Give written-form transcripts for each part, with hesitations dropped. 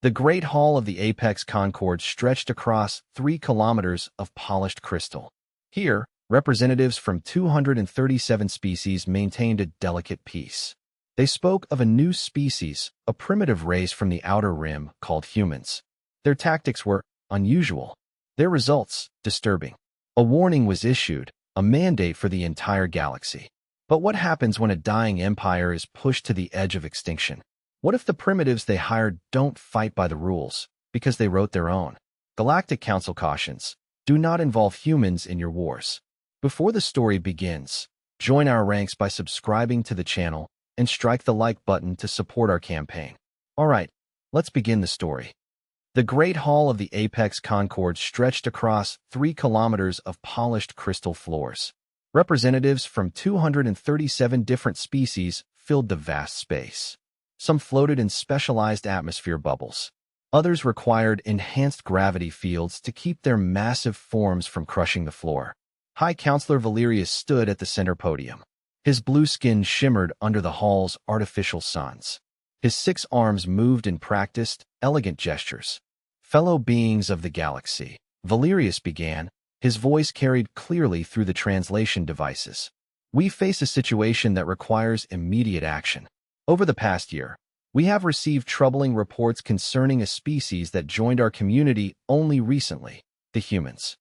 The Great Hall of the Apex Concord stretched across 3 kilometers of polished crystal. Here, representatives from 237 species maintained a delicate peace. They spoke of a new species, a primitive race from the outer rim called humans. Their tactics were unusual. Their results, disturbing. A warning was issued, a mandate for the entire galaxy. But what happens when a dying empire is pushed to the edge of extinction? What if the primitives they hired don't fight by the rules, because they wrote their own? Galactic Council cautions, do not involve humans in your wars. Before the story begins, join our ranks by subscribing to the channel and strike the like button to support our campaign. Alright, let's begin the story. The Great Hall of the Apex Concord stretched across 3 kilometers of polished crystal floors. Representatives from 237 different species filled the vast space. Some floated in specialized atmosphere bubbles. Others required enhanced gravity fields to keep their massive forms from crushing the floor. High Counselor Valerius stood at the center podium. His blue skin shimmered under the hall's artificial suns. His 6 arms moved in practiced, elegant gestures. Fellow beings of the galaxy, Valerius began, his voice carried clearly through the translation devices. We face a situation that requires immediate action. Over the past year, we have received troubling reports concerning a species that joined our community only recently, the humans.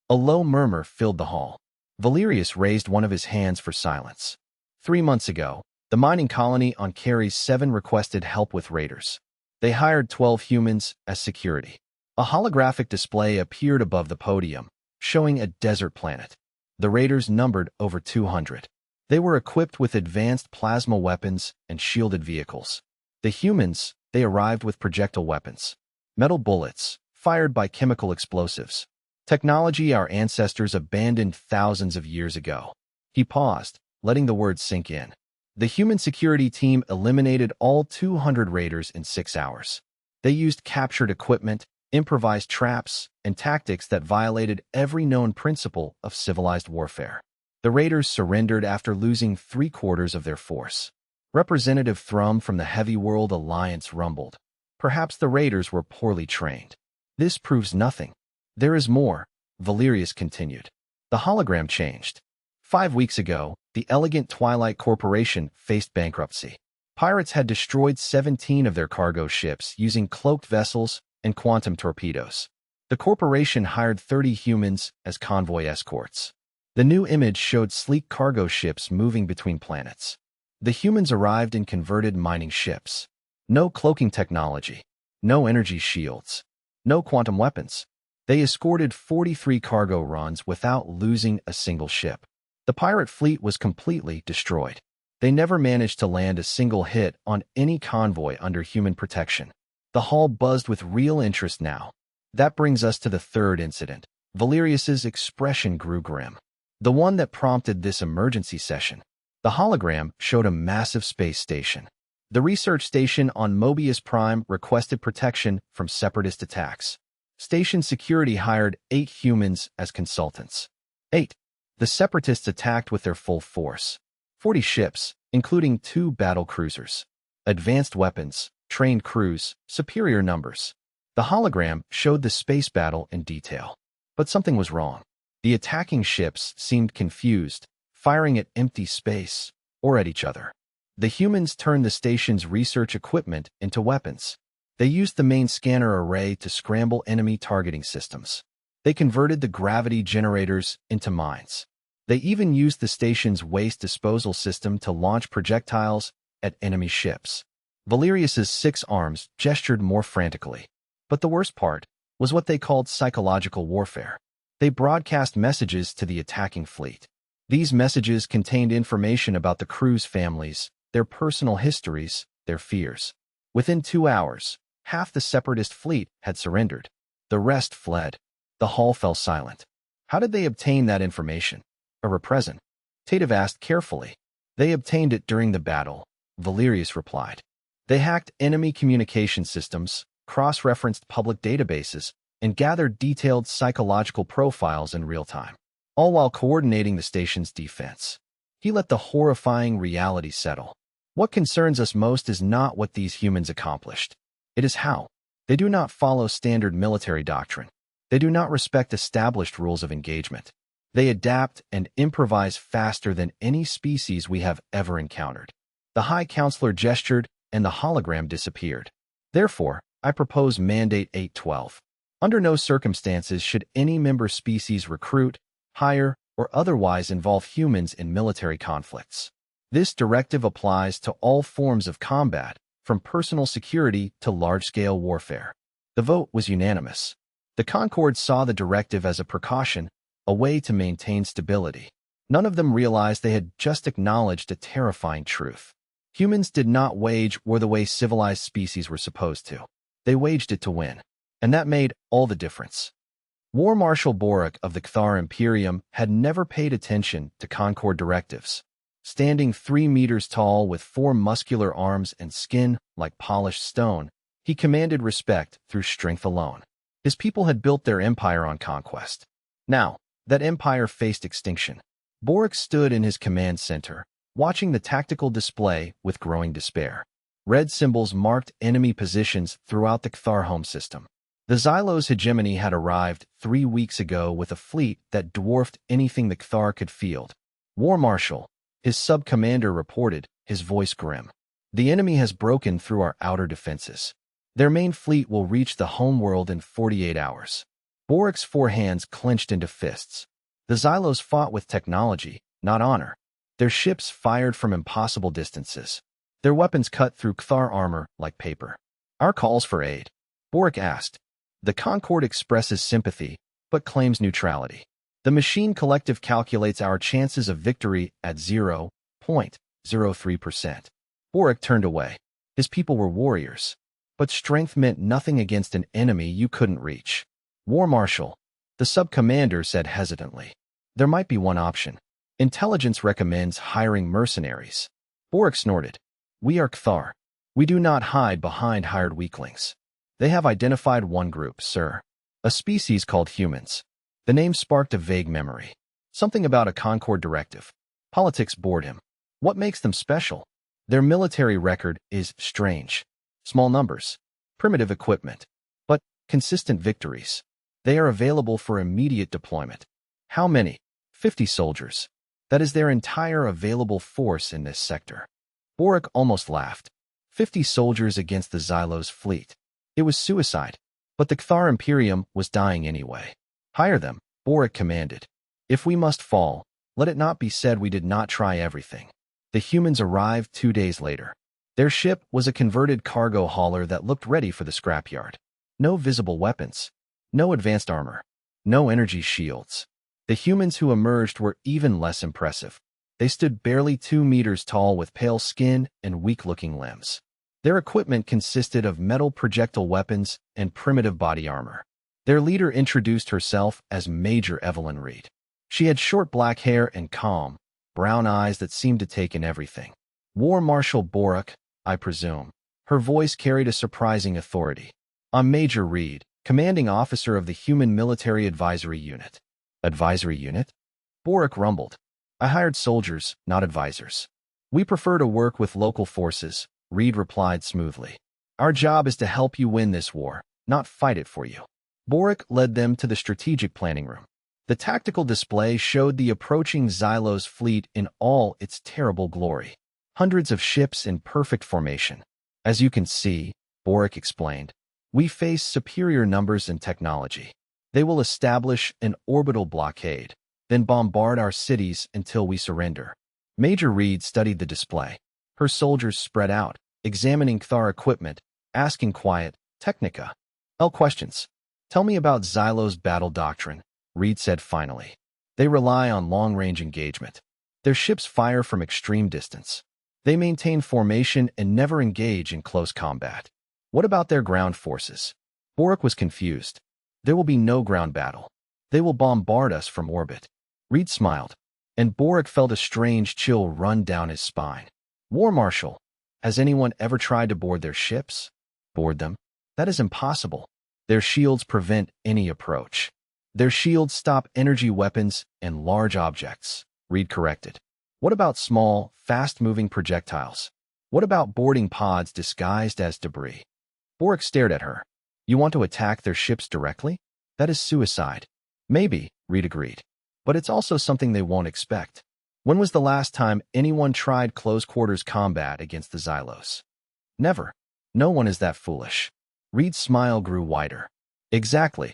A low murmur filled the hall. Valerius raised one of his hands for silence. 3 months ago, the mining colony on Carries 7 requested help with raiders. They hired 12 humans as security. A holographic display appeared above the podium, showing a desert planet. The raiders numbered over 200. They were equipped with advanced plasma weapons and shielded vehicles. The humans, they arrived with projectile weapons. Metal bullets, fired by chemical explosives. Technology our ancestors abandoned thousands of years ago. He paused, letting the words sink in. The human security team eliminated all 200 raiders in 6 hours. They used captured equipment, improvised traps, and tactics that violated every known principle of civilized warfare. The raiders surrendered after losing 3/4 of their force. Representative Thrum from the Heavy World Alliance rumbled. Perhaps the raiders were poorly trained. This proves nothing. There is more, Valerius continued. The hologram changed. 5 weeks ago, the Elegant Twilight Corporation faced bankruptcy. Pirates had destroyed 17 of their cargo ships using cloaked vessels and quantum torpedoes. The corporation hired 30 humans as convoy escorts. The new image showed sleek cargo ships moving between planets. The humans arrived in converted mining ships. No cloaking technology, no energy shields, no quantum weapons. They escorted 43 cargo runs without losing a single ship. The pirate fleet was completely destroyed. They never managed to land a single hit on any convoy under human protection. The hall buzzed with real interest now. That brings us to the third incident. Valerius's expression grew grim. The one that prompted this emergency session. The hologram showed a massive space station. The research station on Mobius Prime requested protection from separatist attacks. Station security hired 8 humans as consultants. 8. The separatists attacked with their full force. 40 ships, including 2 battle cruisers. Advanced weapons, trained crews, superior numbers. The hologram showed the space battle in detail. But something was wrong. The attacking ships seemed confused, firing at empty space or at each other. The humans turned the station's research equipment into weapons. They used the main scanner array to scramble enemy targeting systems. They converted the gravity generators into mines. They even used the station's waste disposal system to launch projectiles at enemy ships. Valerius's 6 arms gestured more frantically. But the worst part was what they called psychological warfare. They broadcast messages to the attacking fleet. These messages contained information about the crew's families, their personal histories, their fears. Within 2 hours, half the separatist fleet had surrendered. The rest fled. The hall fell silent. How did they obtain that information? A represent? Tative asked carefully. They obtained it during the battle, Valerius replied. They hacked enemy communication systems, cross-referenced public databases, and gathered detailed psychological profiles in real time, all while coordinating the station's defense. He let the horrifying reality settle. What concerns us most is not what these humans accomplished. It is how. They do not follow standard military doctrine. They do not respect established rules of engagement. They adapt and improvise faster than any species we have ever encountered. The High Counselor gestured, and the hologram disappeared. Therefore, I propose Mandate 812. Under no circumstances should any member species recruit, hire, or otherwise involve humans in military conflicts. This directive applies to all forms of combat, from personal security to large-scale warfare. The vote was unanimous. The Concord saw the directive as a precaution, a way to maintain stability. None of them realized they had just acknowledged a terrifying truth. Humans did not wage war the way civilized species were supposed to. They waged it to win. And that made all the difference. War Marshal Borak of the Kthar Imperium had never paid attention to Concord directives. Standing 3 meters tall with 4 muscular arms and skin like polished stone, he commanded respect through strength alone. His people had built their empire on conquest. Now, that empire faced extinction. Borak stood in his command center, watching the tactical display with growing despair. Red symbols marked enemy positions throughout the Kthar home system. The Xylos' hegemony had arrived 3 weeks ago with a fleet that dwarfed anything the Kthar could field. War Marshal, his sub-commander reported, his voice grim. The enemy has broken through our outer defenses. Their main fleet will reach the homeworld in 48 hours. Borak's 4 hands clenched into fists. The Xylos fought with technology, not honor. Their ships fired from impossible distances. Their weapons cut through Kthar armor like paper. Our calls for aid. Borak asked. The Concord expresses sympathy, but claims neutrality. The machine collective calculates our chances of victory at 0.03%. Borak turned away. His people were warriors. But strength meant nothing against an enemy you couldn't reach. War Marshal, the sub-commander said hesitantly. There might be one option. Intelligence recommends hiring mercenaries. Borak snorted. We are Kthar. We do not hide behind hired weaklings. They have identified one group, sir. A species called humans. The name sparked a vague memory. Something about a Concord directive. Politics bored him. What makes them special? Their military record is strange. Small numbers, primitive equipment, but consistent victories. They are available for immediate deployment. How many? 50 soldiers. That is their entire available force in this sector. Borak almost laughed. 50 soldiers against the Xylos fleet. It was suicide, but the Kthar Imperium was dying anyway. Hire them, Borak commanded. If we must fall, let it not be said we did not try everything. The humans arrived 2 days later. Their ship was a converted cargo hauler that looked ready for the scrapyard. No visible weapons. No advanced armor. No energy shields. The humans who emerged were even less impressive. They stood barely 2 meters tall with pale skin and weak-looking limbs. Their equipment consisted of metal projectile weapons and primitive body armor. Their leader introduced herself as Major Evelyn Reed. She had short black hair and calm, brown eyes that seemed to take in everything. War Marshal Borak, I presume. Her voice carried a surprising authority. I'm Major Reed, commanding officer of the Human Military Advisory Unit. Advisory Unit? Borak rumbled. I hired soldiers, not advisors. We prefer to work with local forces, Reed replied smoothly. Our job is to help you win this war, not fight it for you. Borak led them to the strategic planning room. The tactical display showed the approaching Xylos fleet in all its terrible glory. Hundreds of ships in perfect formation. As you can see, Borak explained, we face superior numbers and technology. They will establish an orbital blockade, then bombard our cities until we surrender. Major Reed studied the display. Her soldiers spread out, examining Kthar equipment, asking quiet, Technica. Questions. Tell me about Xylos' battle doctrine, Reed said finally. They rely on long-range engagement. Their ships fire from extreme distance. They maintain formation and never engage in close combat. What about their ground forces? Borak was confused. There will be no ground battle. They will bombard us from orbit. Reed smiled, and Borak felt a strange chill run down his spine. War Marshal, has anyone ever tried to board their ships? Board them? That is impossible. Their shields prevent any approach. Their shields stop energy weapons and large objects, Reed corrected. What about small, fast-moving projectiles? What about boarding pods disguised as debris? Borak stared at her. You want to attack their ships directly? That is suicide. Maybe, Reed agreed. But it's also something they won't expect. When was the last time anyone tried close-quarters combat against the Xylos? Never. No one is that foolish. Reed's smile grew wider. Exactly.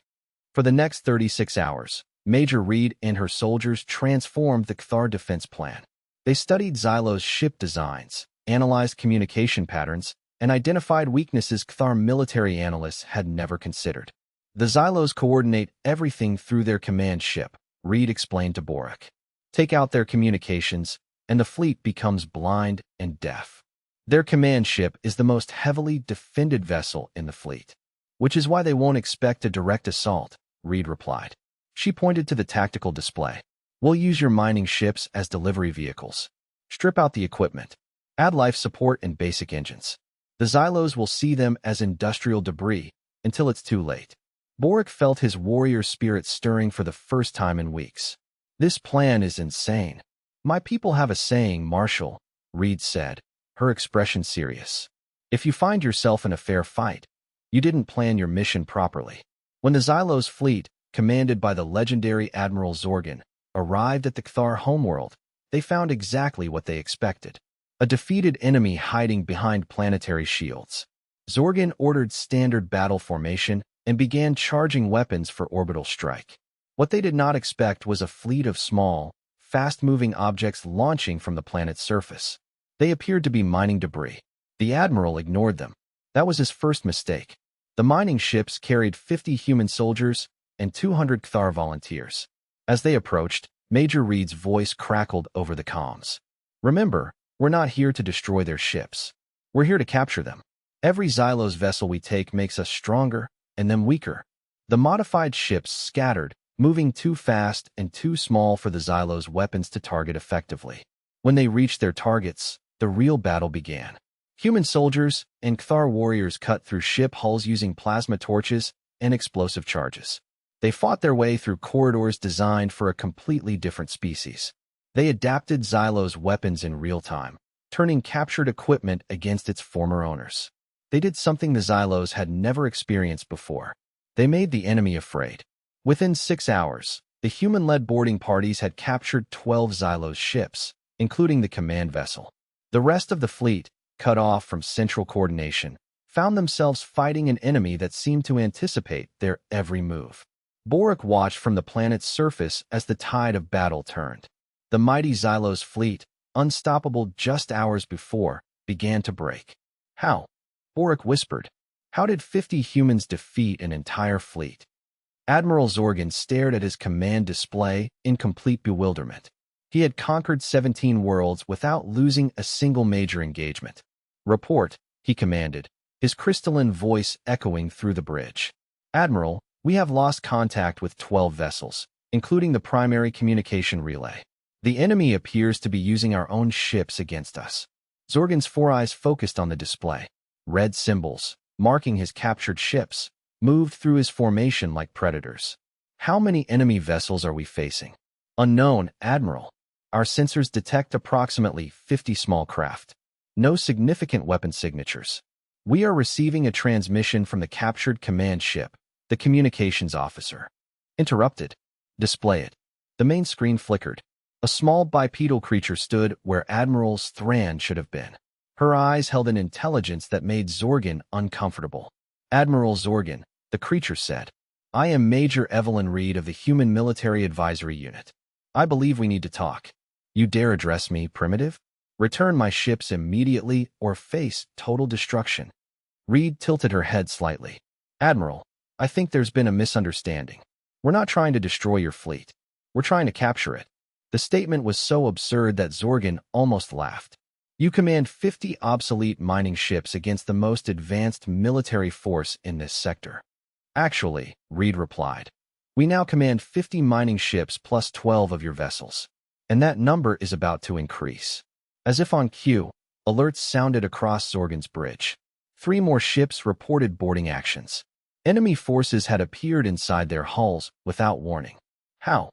For the next 36 hours, Major Reed and her soldiers transformed the Cthar defense plan. They studied Xylos' ship designs, analyzed communication patterns, and identified weaknesses Cthar military analysts had never considered. The Xylos coordinate everything through their command ship, Reed explained to Borak. Take out their communications, and the fleet becomes blind and deaf. Their command ship is the most heavily defended vessel in the fleet, which is why they won't expect a direct assault, Reed replied. She pointed to the tactical display. We'll use your mining ships as delivery vehicles. Strip out the equipment. Add life support and basic engines. The Xylos will see them as industrial debris until it's too late. Borak felt his warrior spirit stirring for the first time in weeks. This plan is insane. My people have a saying, Marshal, Reed said, her expression serious. If you find yourself in a fair fight, you didn't plan your mission properly. When the Xylos fleet, commanded by the legendary Admiral Zorgan, arrived at the Cthar homeworld, they found exactly what they expected. A defeated enemy hiding behind planetary shields. Zorgan ordered standard battle formation and began charging weapons for orbital strike. What they did not expect was a fleet of small, fast-moving objects launching from the planet's surface. They appeared to be mining debris. The Admiral ignored them. That was his first mistake. The mining ships carried 50 human soldiers and 200 Cthar volunteers. As they approached, Major Reed's voice crackled over the comms. Remember, we're not here to destroy their ships. We're here to capture them. Every Xylos vessel we take makes us stronger and them weaker. The modified ships scattered, moving too fast and too small for the Xylos weapons to target effectively. When they reached their targets, the real battle began. Human soldiers and Cthar warriors cut through ship hulls using plasma torches and explosive charges. They fought their way through corridors designed for a completely different species. They adapted Xylos' weapons in real time, turning captured equipment against its former owners. They did something the Xylos had never experienced before. They made the enemy afraid. Within 6 hours, the human-led boarding parties had captured 12 Xylos ships, including the command vessel. The rest of the fleet, cut off from central coordination, found themselves fighting an enemy that seemed to anticipate their every move. Borak watched from the planet's surface as the tide of battle turned. The mighty Xylos fleet, unstoppable just hours before, began to break. How? Borak whispered. How did 50 humans defeat an entire fleet? Admiral Zorgan stared at his command display in complete bewilderment. He had conquered 17 worlds without losing a single major engagement. Report, he commanded, his crystalline voice echoing through the bridge. Admiral, we have lost contact with 12 vessels, including the primary communication relay. The enemy appears to be using our own ships against us. Zorgan's 4 eyes focused on the display. Red symbols, marking his captured ships, moved through his formation like predators. How many enemy vessels are we facing? Unknown, Admiral. Our sensors detect approximately 50 small craft. No significant weapon signatures. We are receiving a transmission from the captured command ship, the communications officer. Interrupted. Display it. The main screen flickered. A small bipedal creature stood where Admiral Thran should have been. Her eyes held an intelligence that made Zorgan uncomfortable. Admiral Zorgan, the creature said. I am Major Evelyn Reed of the Human Military Advisory Unit. I believe we need to talk. You dare address me, primitive? Return my ships immediately or face total destruction. Reed tilted her head slightly. Admiral, I think there's been a misunderstanding. We're not trying to destroy your fleet. We're trying to capture it. The statement was so absurd that Zorgan almost laughed. You command 50 obsolete mining ships against the most advanced military force in this sector. Actually, Reed replied, we now command 50 mining ships plus 12 of your vessels. And that number is about to increase. As if on cue, alerts sounded across Zorgan's bridge. 3 more ships reported boarding actions. Enemy forces had appeared inside their hulls without warning. How?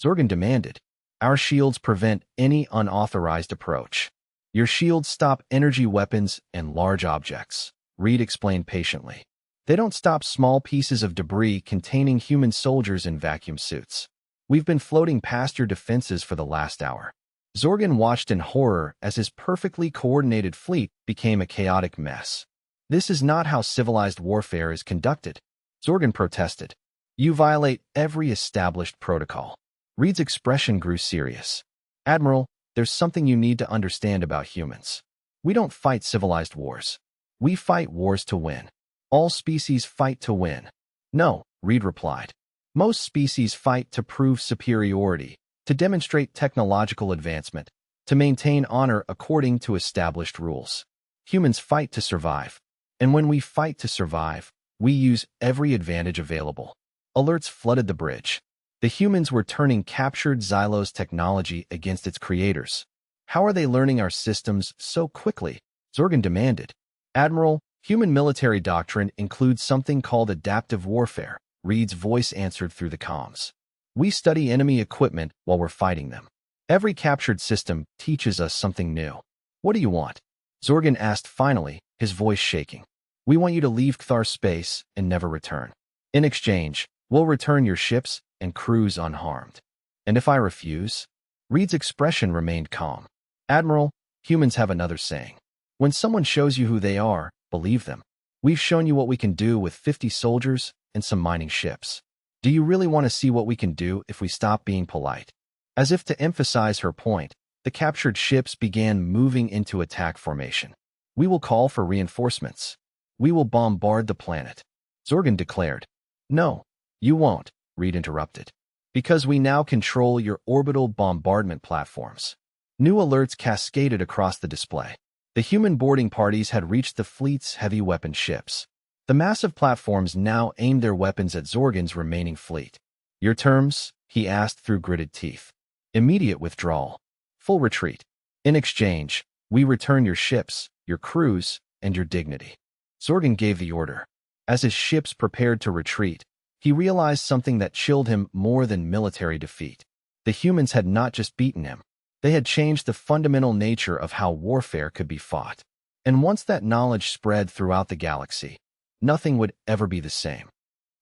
Zorgan demanded. Our shields prevent any unauthorized approach. Your shields stop energy weapons and large objects, Reed explained patiently. They don't stop small pieces of debris containing human soldiers in vacuum suits. We've been floating past your defenses for the last hour. Zorgan watched in horror as his perfectly coordinated fleet became a chaotic mess. This is not how civilized warfare is conducted. Zorgan protested. You violate every established protocol. Reed's expression grew serious. Admiral, there's something you need to understand about humans. We don't fight civilized wars. We fight wars to win. All species fight to win. No, Reed replied. Most species fight to prove superiority, to demonstrate technological advancement, to maintain honor according to established rules. Humans fight to survive. And when we fight to survive, we use every advantage available. Alerts flooded the bridge. The humans were turning captured Xylos technology against its creators. How are they learning our systems so quickly? Zorgan demanded. Admiral, human military doctrine includes something called adaptive warfare, Reed's voice answered through the comms. We study enemy equipment while we're fighting them. Every captured system teaches us something new. What do you want? Zorgan asked finally, his voice shaking. We want you to leave Cthar space and never return. In exchange, we'll return your ships and crews unharmed. And if I refuse? Reed's expression remained calm. Admiral, humans have another saying. When someone shows you who they are, believe them. We've shown you what we can do with 50 soldiers and some mining ships. Do you really want to see what we can do if we stop being polite? As if to emphasize her point, the captured ships began moving into attack formation. We will call for reinforcements. We will bombard the planet. Zorgan declared. No, you won't, Reed interrupted. Because we now control your orbital bombardment platforms. New alerts cascaded across the display. The human boarding parties had reached the fleet's heavy weapon ships. The massive platforms now aimed their weapons at Zorgan's remaining fleet. Your terms? He asked through gritted teeth. Immediate withdrawal. Full retreat. In exchange, we return your ships, your crews, and your dignity. Zorgan gave the order. As his ships prepared to retreat, he realized something that chilled him more than military defeat. The humans had not just beaten him. They had changed the fundamental nature of how warfare could be fought. And once that knowledge spread throughout the galaxy, nothing would ever be the same.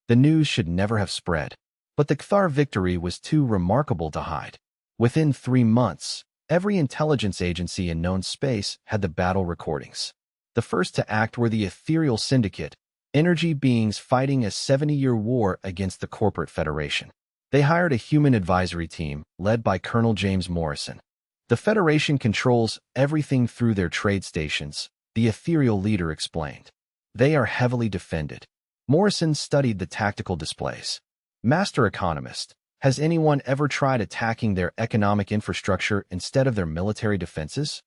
The news should never have spread. But the Cthar victory was too remarkable to hide. Within 3 months, every intelligence agency in known space had the battle recordings. The first to act were the Ethereal Syndicate, energy beings fighting a 70-year war against the corporate federation. They hired a human advisory team led by Colonel James Morrison. The Federation controls everything through their trade stations, the ethereal leader explained. They are heavily defended. Morrison studied the tactical displays. Master economist, has anyone ever tried attacking their economic infrastructure instead of their military defenses?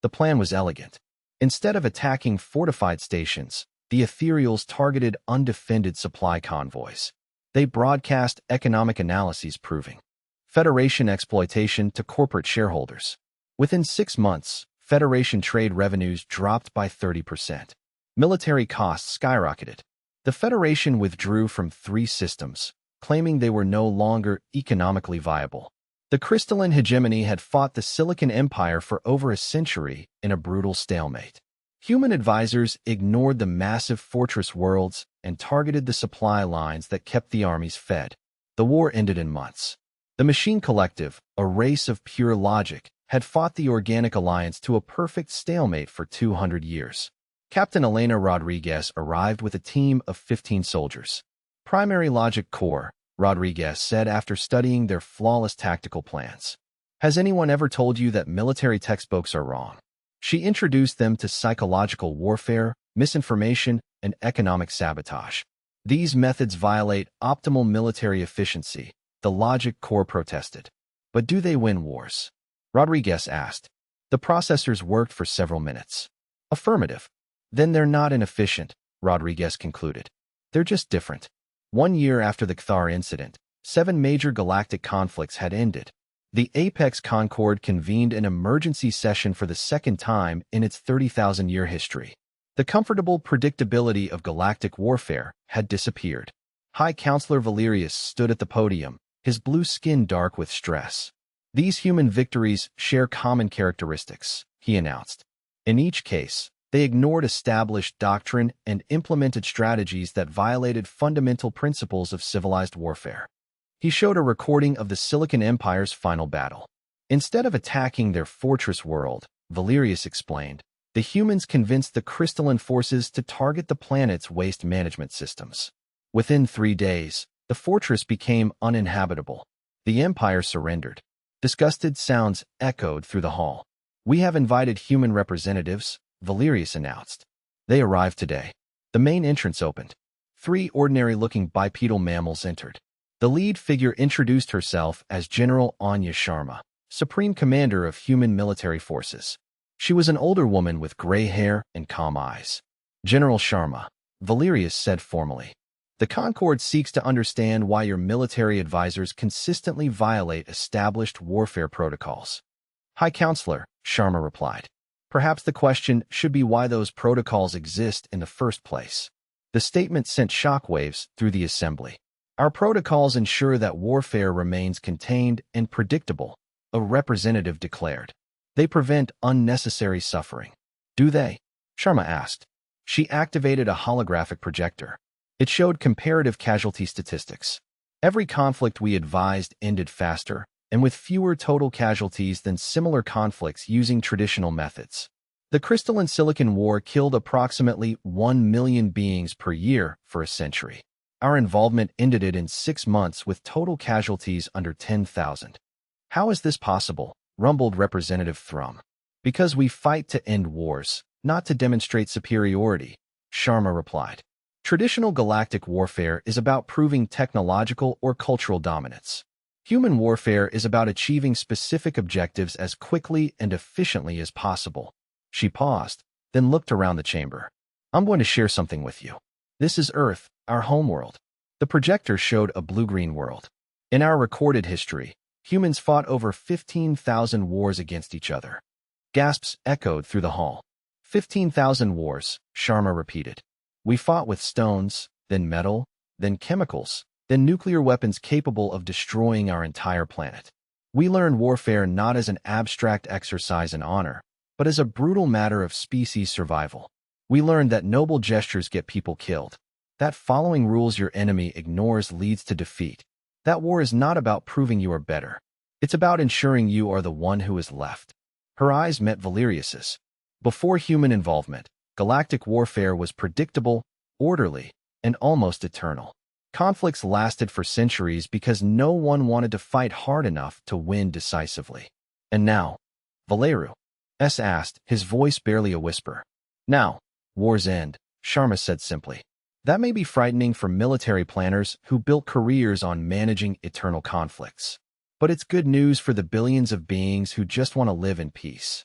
The plan was elegant. Instead of attacking fortified stations, the Ethereals targeted undefended supply convoys. They broadcast economic analyses proving Federation exploitation to corporate shareholders. Within 6 months, Federation trade revenues dropped by 30%. Military costs skyrocketed. The Federation withdrew from 3 systems, claiming they were no longer economically viable. The crystalline hegemony had fought the Silicon Empire for over a century in a brutal stalemate. Human advisors ignored the massive fortress worlds and targeted the supply lines that kept the armies fed. The war ended in months. The Machine Collective, a race of pure logic, had fought the Organic Alliance to a perfect stalemate for 200 years. Captain Elena Rodriguez arrived with a team of 15 soldiers. Primary Logic Corps, Rodriguez said after studying their flawless tactical plans. Has anyone ever told you that military textbooks are wrong? She introduced them to psychological warfare, misinformation, and economic sabotage. These methods violate optimal military efficiency, the Logic Corps protested. But do they win wars? Rodriguez asked. The processors worked for several minutes. Affirmative. Then they're not inefficient, Rodriguez concluded. They're just different. 1 year after the Cthar incident, 7 major galactic conflicts had ended. The Apex Concord convened an emergency session for the second time in its 30,000-year history. The comfortable predictability of galactic warfare had disappeared. High Counselor Valerius stood at the podium, his blue skin dark with stress. These human victories share common characteristics, he announced. In each case, They ignored established doctrine and implemented strategies that violated fundamental principles of civilized warfare. He showed a recording of the Silicon Empire's final battle. Instead of attacking their fortress world, Valerius explained, the humans convinced the crystalline forces to target the planet's waste management systems. Within 3 days, the fortress became uninhabitable. The Empire surrendered. Disgusted sounds echoed through the hall. We have invited human representatives, Valerius announced. They arrived today. The main entrance opened. 3 ordinary-looking bipedal mammals entered. The lead figure introduced herself as General Anya Sharma, Supreme Commander of Human Military Forces. She was an older woman with gray hair and calm eyes. General Sharma, Valerius said formally. The Concord seeks to understand why your military advisors consistently violate established warfare protocols. High Counselor, Sharma replied. Perhaps the question should be why those protocols exist in the first place. The statement sent shockwaves through the assembly. Our protocols ensure that warfare remains contained and predictable, a representative declared. They prevent unnecessary suffering. Do they? Sharma asked. She activated a holographic projector. It showed comparative casualty statistics. Every conflict we advised ended faster and with fewer total casualties than similar conflicts using traditional methods. The Crystalline Silicon War killed approximately 1 million beings per year for a century. Our involvement ended it in 6 months with total casualties under 10,000. How is this possible? Rumbled Representative Thrum. Because we fight to end wars, not to demonstrate superiority, Sharma replied. Traditional galactic warfare is about proving technological or cultural dominance. Human warfare is about achieving specific objectives as quickly and efficiently as possible. She paused, then looked around the chamber. I'm going to share something with you. This is Earth, our homeworld. The projector showed a blue-green world. In our recorded history, humans fought over 15,000 wars against each other. Gasps echoed through the hall. 15,000 wars, Sharma repeated. We fought with stones, then metal, then chemicals, then nuclear weapons capable of destroying our entire planet. We learned warfare not as an abstract exercise in honor, but as a brutal matter of species survival. We learned that noble gestures get people killed, that following rules your enemy ignores leads to defeat. That war is not about proving you are better. It's about ensuring you are the one who is left. Her eyes met Valerius's. Before human involvement, galactic warfare was predictable, orderly, and almost eternal. Conflicts lasted for centuries because no one wanted to fight hard enough to win decisively. And now, Valerius asked, his voice barely a whisper. Now, wars end, Sharma said simply. That may be frightening for military planners who built careers on managing eternal conflicts. But it's good news for the billions of beings who just want to live in peace.